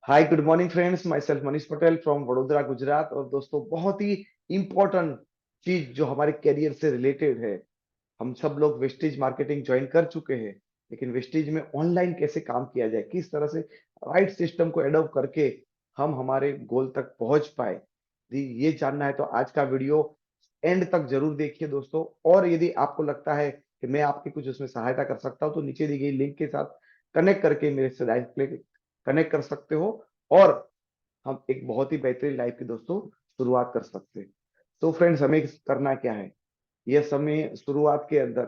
Hi good morning friends, my self Manish Patel from Vadodara Gujarat. और दोस्तों, बहुत ही इंपॉर्टेंट चीज जो हमारे करियर से रिलेटेड है। हम सब लोग वेस्टेज मार्केटिंग ज्वाइन कर चुके हैं, लेकिन वेस्टेज में ऑनलाइन कैसे काम किया जाए, किस तरह से राइट सिस्टम को एडॉप्ट करके हम हमारे गोल तक पहुंच पाए, जी ये जानना है तो आज का वीडियो एंड तक जरूर देखिए दोस्तों। और यदि आपको लगता है कि मैं आपकी कुछ उसमें सहायता कर सकता हूं तो नीचे दी गई लिंक के साथ कनेक्ट करके मेरे से डायरेक्ट कनेक्ट कर सकते हो और हम एक बहुत ही बेहतरीन लाइफ की दोस्तों शुरुआत कर सकते हैं। तो फ्रेंड्स, हमें करना क्या है, यह समय शुरुआत के अंदर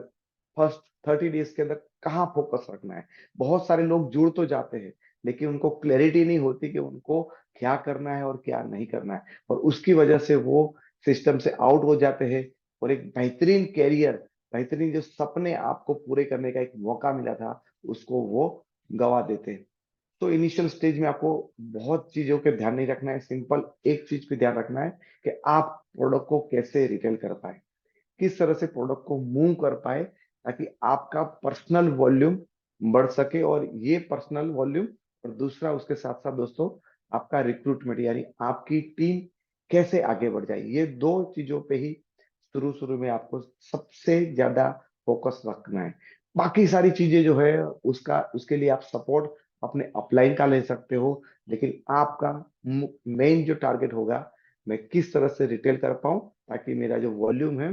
फर्स्ट 30 डेज के अंदर कहाँ फोकस रखना है। बहुत सारे लोग जुड़ तो जाते हैं, लेकिन उनको क्लैरिटी नहीं होती कि उनको क्या करना है और क्या नहीं करना है, और उसकी वजह से वो सिस्टम से आउट हो जाते हैं और एक बेहतरीन कैरियर, बेहतरीन जो सपने आपको पूरे करने का एक मौका मिला था, उसको वो गवा देते हैं। तो इनिशियल स्टेज में आपको बहुत चीजों पे ध्यान नहीं रखना है, सिंपल एक चीज पे ध्यान रखना है कि आप प्रोडक्ट को कैसे रिटेल कर पाए, किस तरह से प्रोडक्ट को मूव कर पाए, ताकि आपका पर्सनल वॉल्यूम बढ़ सके। और ये पर्सनल वॉल्यूम और दूसरा उसके साथ साथ दोस्तों आपका रिक्रूटमेंट, यानी आपकी टीम कैसे आगे बढ़ जाए, ये दो चीजों पे ही शुरू शुरू में आपको सबसे ज्यादा फोकस रखना है। बाकी सारी चीजें जो है उसका उसके लिए आप सपोर्ट अपने अपलाइन का ले सकते हो, लेकिन आपका मेन जो टारगेट होगा, मैं किस तरह से रिटेल कर पाऊं ताकि मेरा जो वॉल्यूम है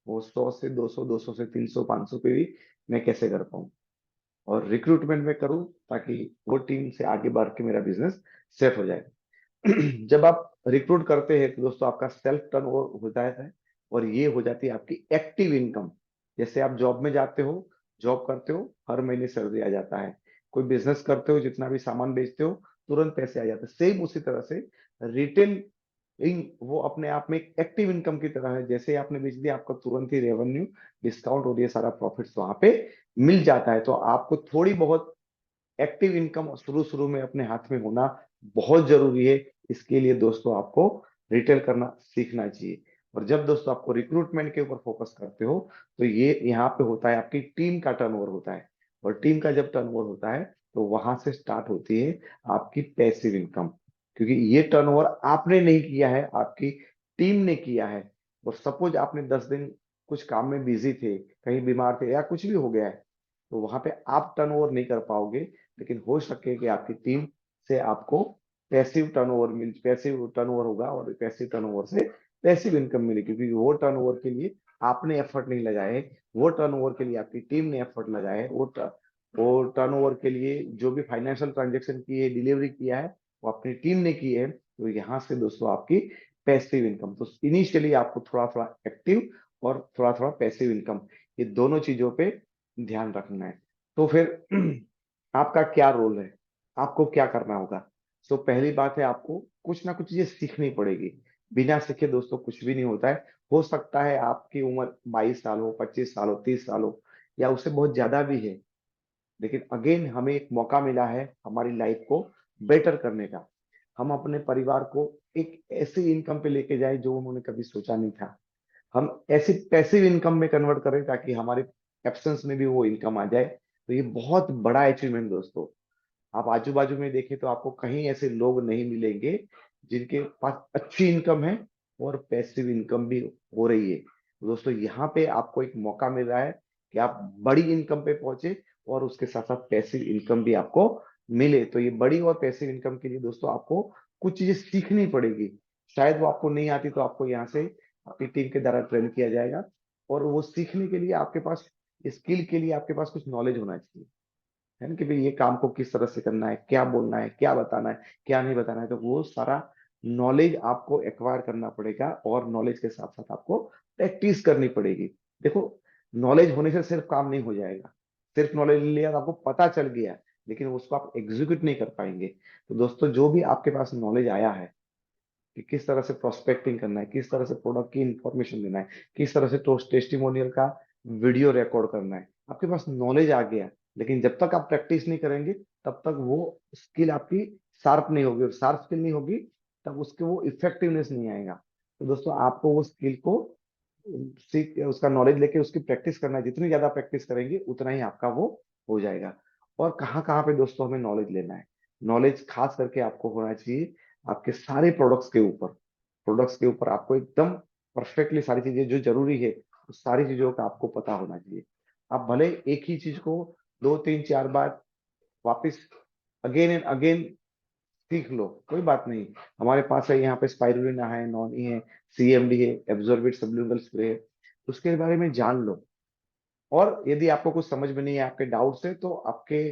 वो 100 से 200, 200 से 300, 500 पे भी मैं कैसे कर पाऊं, और रिक्रूटमेंट में करूं ताकि वो टीम से आगे बढ़ के मेरा बिजनेस सेट हो जाए। जब आप रिक्रूट करते हैं तो दोस्तों आपका सेल्फ टर्नओवर हो जाता है, और ये हो जाती है आपकी एक्टिव इनकम। जैसे आप जॉब में जाते हो, जॉब करते हो, हर महीने सैलरी आ जाता है। कोई बिजनेस करते हो, जितना भी सामान बेचते हो तुरंत पैसे आ जाते हैं। सेम उसी तरह से रिटेल वो अपने आप में एक एक्टिव इनकम की तरह है। जैसे ही आपने बेच दिया, आपको तुरंत ही रेवेन्यू, डिस्काउंट और ये सारा प्रॉफिट्स वहां पे मिल जाता है। तो आपको थोड़ी बहुत एक्टिव इनकम शुरू शुरू में अपने हाथ में होना बहुत जरूरी है। इसके लिए दोस्तों आपको रिटेल करना सीखना चाहिए। और जब दोस्तों आपको रिक्रूटमेंट के ऊपर फोकस करते हो, तो ये यहाँ पे होता है आपकी टीम का टर्नओवर होता है। और टीम का जब टर्नओवर होता है तो वहां से स्टार्ट होती है आपकी पैसिव इनकम, क्योंकि ये टर्नओवर आपने नहीं किया है, आपकी टीम ने किया है। और सपोज आपने 10 दिन कुछ काम में बिजी थे, कहीं बीमार थे या कुछ भी हो गया है, तो वहां पे आप टर्नओवर नहीं कर पाओगे। लेकिन हो सके कि आपकी टीम से आपको पैसिव टर्नओवर होगा, और पैसिव टर्नओवर से पैसिव इनकम मिलेगी, क्योंकि वो टर्नओवर के लिए आपने एफर्ट नहीं लगाए, वो टर्नओवर के लिए आपकी टीम ने एफर्ट लगाए, वो टर्नओवर के लिए जो भी फाइनेंशियल ट्रांजेक्शन की है, डिलीवरी किया है, वो अपनी टीम ने की है। तो यहाँ से दोस्तों आपकी पैसिव इनकम, तो इनिशियली आपको थोड़ा थोड़ा एक्टिव और थोड़ा थोड़ा पैसिव इनकम, ये दोनों चीजों पे ध्यान रखना है। तो फिर आपका क्या रोल है, आपको क्या करना होगा। तो पहली बात है, आपको कुछ ना कुछ चीजें सीखनी पड़ेगी। बिना सीखे दोस्तों कुछ भी नहीं होता है। हो सकता है आपकी उम्र 22 साल हो, 25 साल हो, 30 साल हो, या उससे बहुत ज्यादा भी है, लेकिन अगेन हमें एक मौका मिला है हमारी लाइफ को बेटर करने का। हम अपने परिवार को एक ऐसी इनकम पे लेके जाए जो उन्होंने कभी सोचा नहीं था। हम ऐसी पैसिव इनकम में कन्वर्ट करें ताकि हमारे एब्सेंस में भी वो इनकम आ जाए। तो ये बहुत बड़ा अचीवमेंट दोस्तों। आप आजू बाजू में देखें तो आपको कहीं ऐसे लोग नहीं मिलेंगे जिनके पास अच्छी इनकम है और पैसिव इनकम भी हो रही है। तो दोस्तों, यहाँ पे आपको एक मौका मिल रहा है कि आप बड़ी इनकम पे पहुंचे और उसके साथ साथ पैसिव इनकम भी आपको मिले। तो ये बड़ी और पैसिव इनकम के लिए दोस्तों आपको कुछ चीजें सीखनी पड़ेगी। शायद वो आपको नहीं आती, तो आपको यहाँ से अपनी टीम के द्वारा ट्रेन किया जाएगा। और वो सीखने के लिए आपके पास, स्किल के लिए आपके पास कुछ नॉलेज होना चाहिए, है ना, कि भाई ये काम को किस तरह से करना है, क्या बोलना है, क्या बताना है, क्या नहीं बताना है। तो वो सारा नॉलेज आपको एक्वायर करना पड़ेगा, और नॉलेज के साथ साथ आपको प्रैक्टिस करनी पड़ेगी। देखो, नॉलेज होने से सिर्फ काम नहीं हो जाएगा। सिर्फ नॉलेज लिया, आपको पता चल गया, लेकिन उसको आप एग्जीक्यूट नहीं कर पाएंगे। तो दोस्तों, जो भी आपके पास नॉलेज आया है कि किस तरह से प्रोस्पेक्टिंग करना है, किस तरह से प्रोडक्ट की इंफॉर्मेशन देना है, किस तरह से टेस्टिमोनियल का वीडियो रिकॉर्ड करना है, आपके पास नॉलेज आ गया। लेकिन जब तक आप प्रैक्टिस नहीं करेंगे, तब तक वो स्किल आपकी शार्प नहीं होगी, और शार्प स्किल नहीं होगी तब उसके वो इफेक्टिवनेस नहीं आएगा। तो दोस्तों, आपको वो स्किल को सीख, उसका नॉलेज लेके उसकी प्रैक्टिस करना है। जितनी ज्यादा प्रैक्टिस करेंगे उतना ही आपका वो हो जाएगा। और कहाँ कहाँ पे दोस्तों हमें नॉलेज लेना है, नॉलेज खास करके आपको होना चाहिए आपके सारे प्रोडक्ट्स के ऊपर आपको एकदम परफेक्टली सारी चीजें जो जरूरी है उस सारी चीजों का आपको पता होना चाहिए। आप भले एक ही चीज को 2 3 4 बार वापस अगेन एंड अगेन सीख लो, कोई बात नहीं। हमारे पास है यहाँ पे स्पाइरुलिना है, नॉनी है, सीएमडी है, एब्जॉर्बिट सबल्यूनल स्प्रे है, उसके बारे में जान लो। और यदि आपको कुछ समझ में नहीं है, आपके डाउट्स है, तो आपके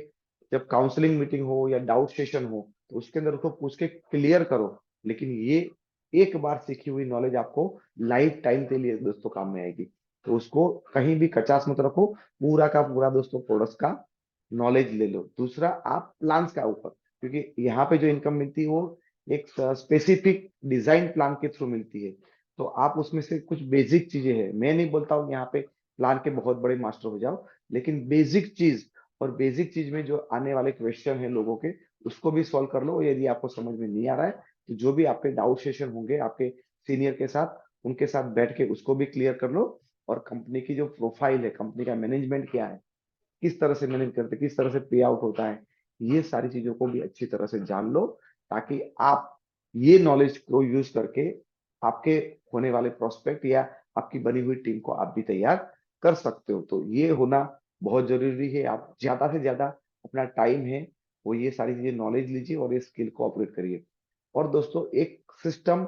जब काउंसलिंग मीटिंग हो या डाउट सेशन हो तो उसके अंदर उसको पूछ के क्लियर करो। लेकिन ये एक बार सीखी हुई नॉलेज आपको लाइफ टाइम के लिए दोस्तों काम में आएगी। तो उसको कहीं भी कचास मत रखो, पूरा का पूरा दोस्तों प्रोडक्ट्स का नॉलेज ले लो। दूसरा, आप प्लान्स का ऊपर, क्योंकि यहाँ पे जो इनकम मिलती है वो एक स्पेसिफिक डिजाइन प्लान के थ्रू मिलती है। तो आप उसमें से कुछ बेसिक चीजें हैं, मैं नहीं बोलता हूँ यहाँ पे प्लान के बहुत बड़े मास्टर हो जाओ, लेकिन बेसिक चीज, और बेसिक चीज में जो आने वाले क्वेश्चन है लोगों के, उसको भी सॉल्व कर लो। यदि आपको समझ में नहीं आ रहा है तो जो भी आपके डाउट सेशन होंगे आपके सीनियर के साथ, उनके साथ बैठ के उसको भी क्लियर कर लो। और कंपनी की जो प्रोफाइल है, कंपनी का मैनेजमेंट क्या है, किस तरह से मैनेज करते, किस तरह से पे आउट होता है, ये सारी चीजों को भी अच्छी तरह से जान लो, ताकि आप ये नॉलेज को यूज करके आपके होने वाले प्रोस्पेक्ट या आपकी बनी हुई टीम को आप भी तैयार कर सकते हो। तो ये होना बहुत जरूरी है। आप ज्यादा से ज्यादा अपना टाइम है वो ये सारी चीजें नॉलेज लीजिए और ये स्किल को ऑपरेट करिए। और दोस्तों, एक सिस्टम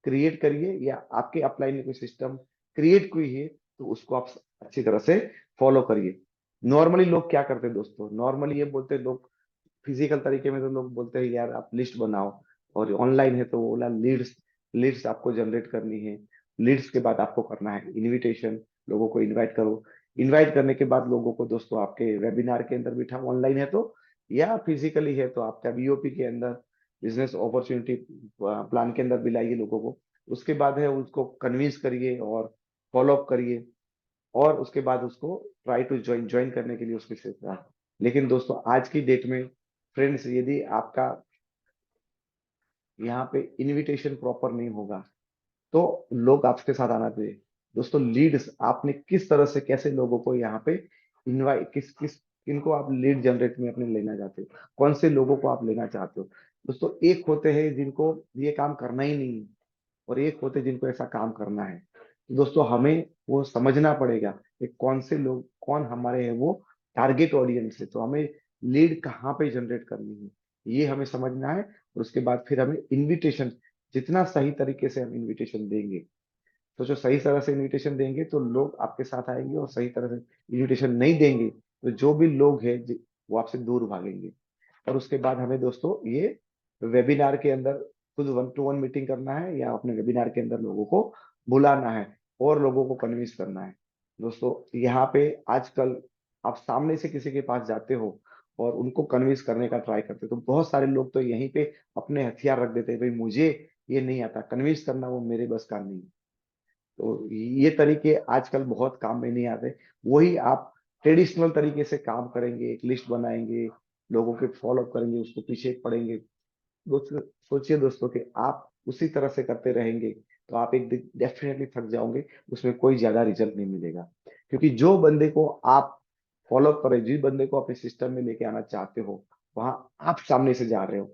क्रिएट करिए, या आपके अपलाइन में कोई सिस्टम क्रिएट हुई है तो उसको आप अच्छी तरह से फॉलो करिए। नॉर्मली लोग क्या करते हैं दोस्तों, नॉर्मली ये बोलते हैं लोग, फिजिकल तरीके में तो लोग बोलते हैं यार आप लिस्ट बनाओ, और ऑनलाइन है तो वो बोला लीड्स, लीड्स आपको जनरेट करनी है। लीड्स के बाद आपको करना है इनविटेशन, लोगों को इनवाइट करो। इनवाइट करने के बाद लोगों को दोस्तों आपके वेबिनार के अंदर बिठाओ, ऑनलाइन है तो, या फिजिकली है तो आपका बीओपी के अंदर, बिजनेस अपॉर्चुनिटी प्लान के अंदर बुलाइए लोगों को। उसके बाद है उसको कन्विंस करिए और फॉलो अप करिए, और उसके बाद उसको ट्राई टू ज्वाइन ज्वाइन करने के लिए उसके साथ। लेकिन दोस्तों आज की डेट में फ्रेंड्स, यदि आपका यहाँ पे इनविटेशन प्रॉपर नहीं होगा तो लोग आपके साथ आना चाहिए। दोस्तों, लीड्स आपने किस तरह से कैसे लोगों को यहाँ पे इनवाइट, किस किस किनको आप लीड जनरेट में अपने लेना चाहते हो, कौन से लोगों को आप लेना चाहते हो। दोस्तों, एक होते हैं जिनको ये काम करना ही नहीं है, और एक होते जिनको ऐसा काम करना है। तो दोस्तों, हमें वो समझना पड़ेगा कि कौन से लोग, कौन हमारे हैं वो टारगेट ऑडियंस है, तो हमें लीड कहाँ पे जनरेट करनी है ये हमें समझना है। और उसके बाद फिर हमें इनविटेशन, जितना सही तरीके से हम इनविटेशन देंगे, तो जो सही तरह से इनविटेशन देंगे तो लोग आपके साथ आएंगे, और सही तरह से इनविटेशन नहीं देंगे तो जो भी लोग हैं वो आपसे दूर भागेंगे। और उसके बाद हमें दोस्तों ये वेबिनार के अंदर खुद 1 to 1 मीटिंग करना है, या अपने वेबिनार के अंदर लोगों को बुलाना है और लोगों को कन्विंस करना है। दोस्तों, यहाँ पे आजकल आप सामने से किसी के पास जाते हो और उनको कन्विंस करने का ट्राई करते हो, तो बहुत सारे लोग तो यहीं पे अपने हथियार रख देते हैं, भाई मुझे ये नहीं आता, कन्विंस करना वो मेरे बस का नहीं है। तो ये तरीके आजकल बहुत काम में नहीं आते। वही आप ट्रेडिशनल तरीके से काम करेंगे, एक लिस्ट बनाएंगे, लोगों के फॉलो अप करेंगे, उसको पीछे पढ़ेंगे। दोस्तों, सोचिए दोस्तों कि आप उसी तरह से करते रहेंगे तो आप एक दिन डेफिनेटली थक जाओगे, उसमें कोई ज्यादा रिजल्ट नहीं मिलेगा। क्योंकि जो बंदे को आप फॉलो करें, जिस बंदे को अपने सिस्टम में लेके आना चाहते हो, वहां आप सामने से जा रहे हो,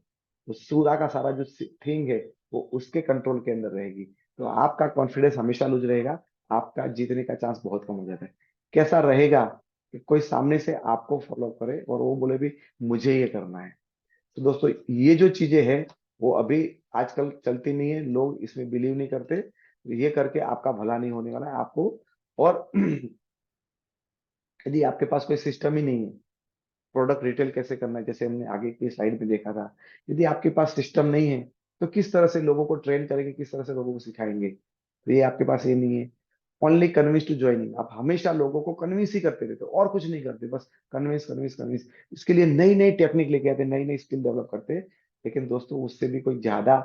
तो सूरा का सारा जो थिंग है वो उसके कंट्रोल के अंदर रहेगी। तो आपका कॉन्फिडेंस हमेशा लूज रहेगा, आपका जीतने का चांस बहुत कम हो जाता है। कैसा रहेगा कि कोई सामने से आपको फॉलो करे और वो बोले भी मुझे ये करना है। तो दोस्तों, ये जो चीजें हैं वो अभी आजकल चलती नहीं है, लोग इसमें बिलीव नहीं करते। ये करके आपका भला नहीं होने वाला है आपको। और यदि आपके पास कोई सिस्टम ही नहीं है, प्रोडक्ट रिटेल कैसे करना है, जैसे हमने आगे की स्लाइड में देखा था, यदि आपके पास सिस्टम नहीं है तो किस तरह से लोगों को ट्रेन करेंगे, किस तरह से लोगों को सिखाएंगे। तो ये आपके पास ये नहीं है। ओनली कन्विंस टू ज्वाइनिंग, आप हमेशा लोगों को कन्विंस ही करते रहते हो और कुछ नहीं करते, बस कन्विंस कन्विंस कन्विंस। इसके लिए नई नई टेक्निक लेके आते, नई नई स्किल डेवलप करते हैं। लेकिन दोस्तों, उससे भी कोई ज्यादा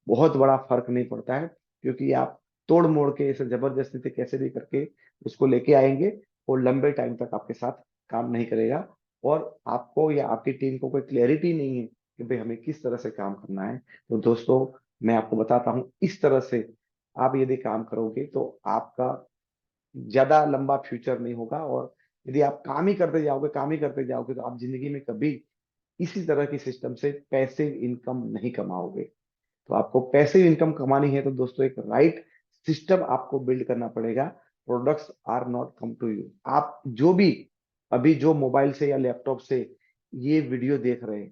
बहुत बड़ा फर्क नहीं पड़ता है, क्योंकि आप तोड़ मोड़ के ऐसे जबरदस्ती से कैसे भी करके उसको लेके आएंगे, वो लंबे टाइम तक आपके साथ काम नहीं करेगा। और आपको या आपकी टीम को कोई क्लैरिटी नहीं है कि भाई हमें किस तरह से काम करना है। तो दोस्तों, मैं आपको बताता हूँ, इस तरह से आप यदि काम करोगे तो आपका ज्यादा लंबा फ्यूचर नहीं होगा। और यदि आप काम ही करते जाओगे, काम ही करते जाओगे, तो आप जिंदगी में कभी इसी तरह की सिस्टम से पैसिव इनकम नहीं कमाओगे। तो आपको पैसिव इनकम कमानी है तो दोस्तों एक राइट सिस्टम आपको बिल्ड करना पड़ेगा। Products are not come to you. आप जो भी अभी जो मोबाइल से या लैपटॉप से ये वीडियो देख रहे हैं,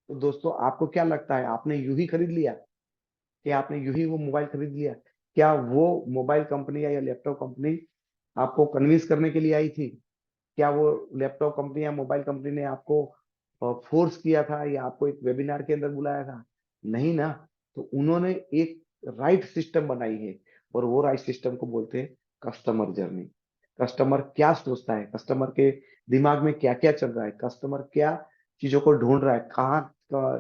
तो दोस्तों आपको क्या लगता है आपने यूं ही खरीद लिया कि आपने यूं ही वो मोबाइल खरीद लिया? क्या वो मोबाइल कंपनी या लैपटॉप कंपनी आपको कन्विंस करने के लिए आई थी? क्या वो लैपटॉप कंपनी या मोबाइल कंपनी ने आपको फोर्स किया था या आपको एक वेबिनार के अंदर बुलाया था? नहीं ना। तो उन्होंने एक राइट सिस्टम बनाई है और वो राइट सिस्टम को बोलते हैं कस्टमर जर्नी। कस्टमर क्या सोचता है, कस्टमर के दिमाग में क्या क्या चल रहा है, कस्टमर क्या चीजों को ढूंढ रहा है, कहाँ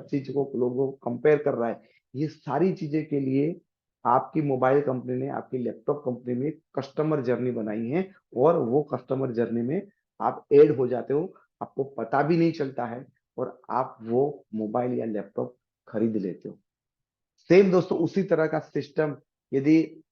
चीज को लोगों को कंपेयर कर रहा है, ये सारी चीजें के लिए आपकी मोबाइल कंपनी ने, आपकी लैपटॉप कंपनी में कस्टमर जर्नी बनाई है। और वो कस्टमर जर्नी में आप ऐड हो जाते हो, आपको पता भी नहीं चलता है और आप वो मोबाइल या लैपटॉप खरीद लेते हो। सेम दोस्तों उसी तरह का सिस्टम यदि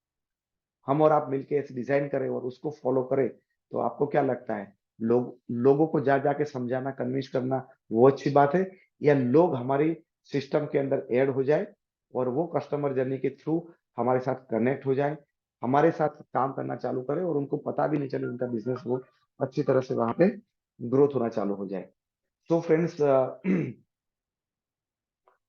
हम और आप मिलके ऐसे डिजाइन करें और उसको फॉलो करें, तो आपको क्या लगता है लोगों को जा जाके समझाना, कन्विंस करना वो अच्छी बात है, या लोग हमारी सिस्टम के अंदर ऐड हो जाए और वो कस्टमर जर्नी के थ्रू हमारे साथ कनेक्ट हो जाए, हमारे साथ काम करना चालू करें और उनको पता भी नहीं चले उनका बिजनेस वो अच्छी तरह से वहां पे ग्रोथ होना चालू हो जाए। तो फ्रेंड्स और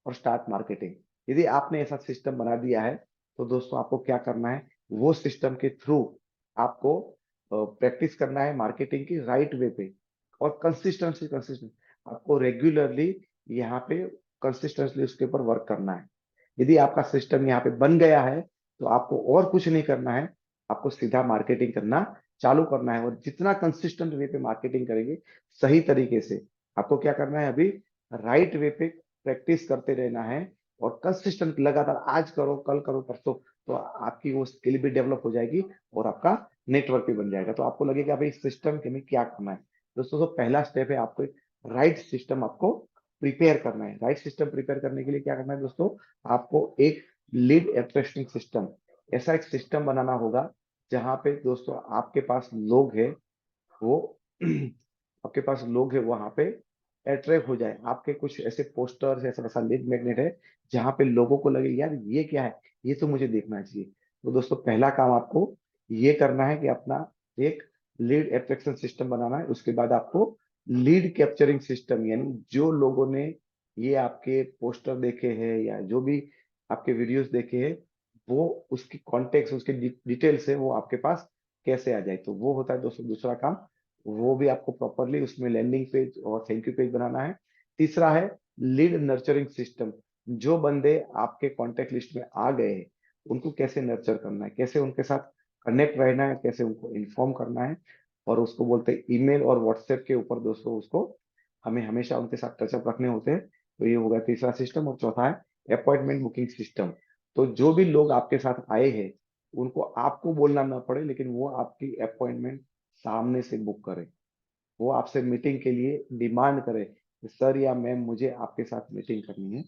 स्टार्ट मार्केटिंग, यदि आपने ऐसा सिस्टम बना दिया है तो दोस्तों आपको क्या करना है, वो सिस्टम के थ्रू आपको प्रैक्टिस करना है मार्केटिंग की राइट वे पे। और कंसिस्टेंट आपको रेगुलरली यहाँ पे कंसिस्टेंटली उसके ऊपर वर्क करना है। यदि आपका सिस्टम यहाँ पे बन गया है तो आपको और कुछ नहीं करना है, आपको सीधा मार्केटिंग करना चालू करना है। और जितना कंसिस्टेंट वे पे मार्केटिंग करेंगे सही तरीके से, आपको क्या करना है अभी राइट वे पे प्रैक्टिस करते रहना है और कंसिस्टेंट लगातार आज करो कल करो परसों, तो आपकी वो स्किल भी डेवलप हो जाएगी और आपका नेटवर्क भी बन जाएगा। तो आपको लगेगा भाई सिस्टम के में क्या करना है दोस्तों। तो पहला स्टेप है आपको एक राइट सिस्टम आपको प्रिपेयर करना है। राइट सिस्टम प्रिपेयर करने के लिए क्या करना है दोस्तों, आपको एक लीड एट्रैक्शन सिस्टम, ऐसा एक सिस्टम बनाना होगा जहां पे दोस्तों आपके पास लोग हैं, वो आपके पास लोग हैं वहां पे अट्रैक्ट हो जाए। आपके कुछ ऐसे पोस्टर्स, ऐसा ऐसा लीड मैग्नेट है जहां पे लोगों को लगे यार ये क्या है, ये तो मुझे देखना चाहिए। तो दोस्तों पहला काम आपको ये करना है कि अपना एक लीड एट्रैक्शन सिस्टम बनाना है। उसके बाद आपको लीड कैप्चरिंग सिस्टम, यानी जो लोगों ने ये आपके पोस्टर देखे हैं या जो भी आपके वीडियोस देखे हैं, वो उसकी कॉन्टेक्ट, उसके डिटेल्स है वो आपके पास कैसे आ जाए। तो वो होता है दोस्तों दूसरा काम। वो भी आपको प्रॉपरली उसमें लैंडिंग पेज और थैंक यू पेज बनाना है। तीसरा है लीड नर्चरिंग सिस्टम। जो बंदे आपके कॉन्टेक्ट लिस्ट में आ गए हैं उनको कैसे नर्चर करना है, कैसे उनके साथ कनेक्ट रहना है, कैसे उनको इन्फॉर्म करना है। और उसको बोलते हैं ईमेल और व्हाट्सएप के ऊपर दोस्तों उसको हमें हमेशा उनके साथ टचअप रखने होते हैं। तो ये होगा तीसरा सिस्टम। और चौथा है अपॉइंटमेंट बुकिंग सिस्टम। तो जो भी लोग आपके साथ आए हैं उनको आपको बोलना ना पड़े, लेकिन वो आपकी अपॉइंटमेंट सामने से बुक करें, वो आपसे मीटिंग के लिए डिमांड करे कि सर या मैम मुझे आपके साथ मीटिंग करनी है।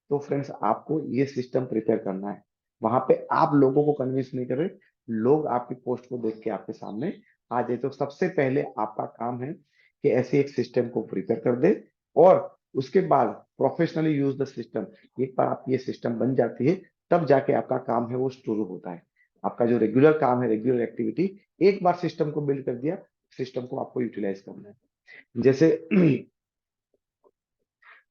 तो फ्रेंड्स आपको ये सिस्टम प्रिपेयर करना है। वहां पे आप लोगों को कन्विंस नहीं करें, लोग आपकी पोस्ट को देख के आपके सामने आ जाए। तो सबसे पहले आपका काम है कि ऐसे एक सिस्टम को प्रिपेयर कर दे और उसके बाद प्रोफेशनली यूज द सिस्टम। एक बार आप ये सिस्टम बन जाती है तब जाके आपका काम है वो शुरू होता है। आपका जो रेगुलर काम है, रेगुलर एक्टिविटी, एक बार सिस्टम को बिल्ड कर दिया, सिस्टम को आपको यूटिलाइज करना है। जैसे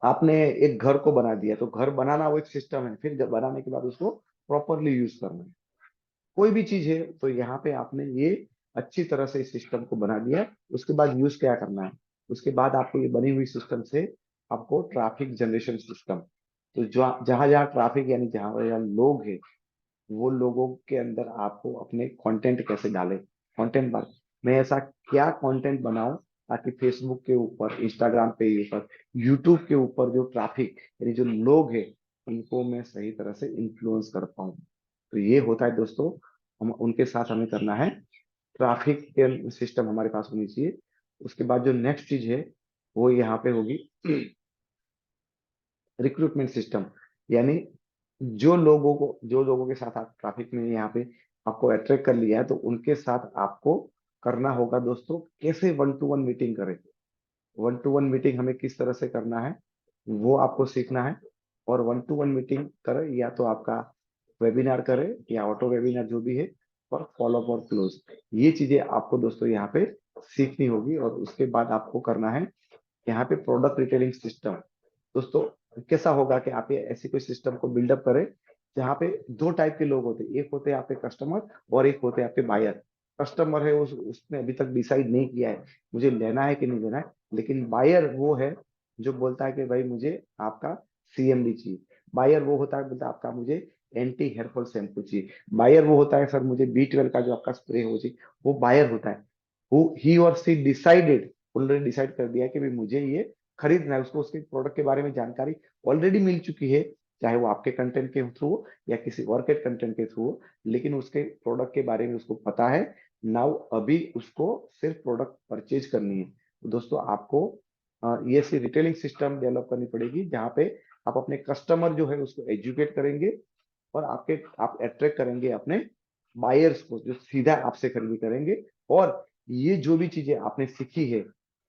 आपने एक घर को बना दिया, तो घर बनाना वो एक सिस्टम है, फिर जब बनाने के बाद उसको प्रॉपरली यूज करना है। कोई भी चीज है तो यहाँ पे आपने ये अच्छी तरह से इस सिस्टम को बना दिया, उसके बाद यूज क्या करना है, उसके बाद आपको ये बनी हुई सिस्टम से आपको ट्रैफिक जनरेशन सिस्टम, तो जो जहां जहां ट्रैफिक यानी जहां जहां लोग हैं वो लोगों के अंदर आपको अपने कंटेंट कैसे डालें, कंटेंट बार मैं ऐसा क्या कंटेंट बनाऊं ताकि फेसबुक के ऊपर, इंस्टाग्राम पे ऊपर, यूट्यूब के ऊपर जो ट्रैफिक यानी जो लोग हैं उनको मैं सही तरह से इन्फ्लुएंस कर पाऊं। तो ये होता है दोस्तों, हम उनके साथ हमें करना है, ट्रैफिक के सिस्टम हमारे पास होनी चाहिए। उसके बाद जो नेक्स्ट चीज है वो यहाँ पे होगी रिक्रूटमेंट सिस्टम। यानी जो लोगों के साथ आप ट्रैफिक में यहाँ पे आपको अट्रैक्ट कर लिया है तो उनके साथ आपको करना होगा दोस्तों कैसे वन टू वन मीटिंग करें। वन टू वन मीटिंग हमें किस तरह से करना है वो आपको सीखना है। और वन टू वन मीटिंग करें या तो आपका वेबिनार करें या ऑटो वेबिनार जो भी है, और फॉलो अप और क्लोज, ये चीजें आपको दोस्तों यहाँ पे सीखनी होगी। और उसके बाद आपको करना है यहाँ पे प्रोडक्ट रिटेलिंग सिस्टम। दोस्तों कैसा होगा कि आप ये ऐसी कोई सिस्टम को बिल्डअप करें जहाँ पे दो टाइप के लोग होते हैं, एक होते हैं आपके कस्टमर और एक होते हैं आपके बायर। कस्टमर है उसने अभी तक डिसाइड नहीं किया है मुझे लेना है कि नहीं लेना है, लेकिन बायर वो है जो बोलता है कि भाई मुझे आपका CMD चाहिए। बायर वो होता है बोलता है आपका मुझे एंटी हेयरफॉल शैम्पू चाहिए। बायर वो होता है सर मुझे B12 का जो आपका स्प्रे हो चाहिए। वो बायर होता है, वो ही और सी डिसाइडेड, ऑलरेडी डिसाइड कर दिया कि भाई मुझे ये खरीदना है। उसको उसके प्रोडक्ट के बारे में जानकारी ऑलरेडी मिल चुकी है, चाहे वो आपके कंटेंट के थ्रू हो या किसी और के कंटेंट के थ्रू हो, लेकिन उसके प्रोडक्ट के बारे में उसको पता है। नाउ अभी उसको सिर्फ प्रोडक्ट परचेज करनी है। तो दोस्तों आपको ये सी रिटेलिंग सिस्टम डेवलप करनी पड़ेगी जहाँ पे आप अपने कस्टमर जो है उसको एजुकेट करेंगे और आप अट्रैक्ट करेंगे अपने बायर्स को जो सीधा आपसे खरीदी करेंगे। और ये जो भी चीजें आपने सीखी है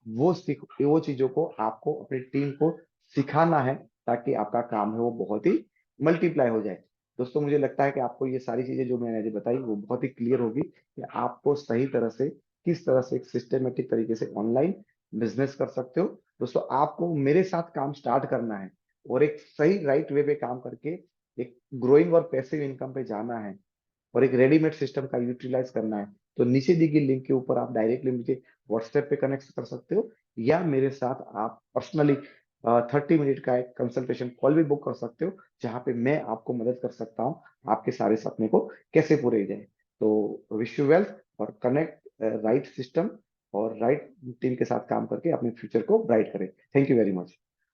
वो चीजों को आपको अपनी टीम को सिखाना है, ताकि आपका काम है वो बहुत ही मल्टीप्लाई हो जाए। दोस्तों मुझे लगता है कि आपको ये सारी चीजें जो मैंने आज बताई वो बहुत ही क्लियर होगी कि आपको सही तरह से किस तरह से एक सिस्टमेटिक तरीके से ऑनलाइन बिजनेस कर सकते हो। दोस्तों आपको मेरे साथ काम स्टार्ट करना है और एक सही राइट वे पे काम करके एक ग्रोइंग और पैसिव इनकम पे जाना है और एक रेडीमेड सिस्टम का यूटिलाइज करना है, तो नीचे दी गई लिंक के ऊपर आप डायरेक्टली मुझे व्हाट्सएप पे कनेक्ट कर सकते हो, या मेरे साथ आप पर्सनली 30 मिनट का एक कंसल्टेशन कॉल भी बुक कर सकते हो, जहाँ पे मैं आपको मदद कर सकता हूँ आपके सारे सपने को कैसे पूरे जाए। तो विश यू वेल्थ और कनेक्ट राइट सिस्टम और राइट टीम के साथ काम करके अपने फ्यूचर को ब्राइट करें। Thank you very much.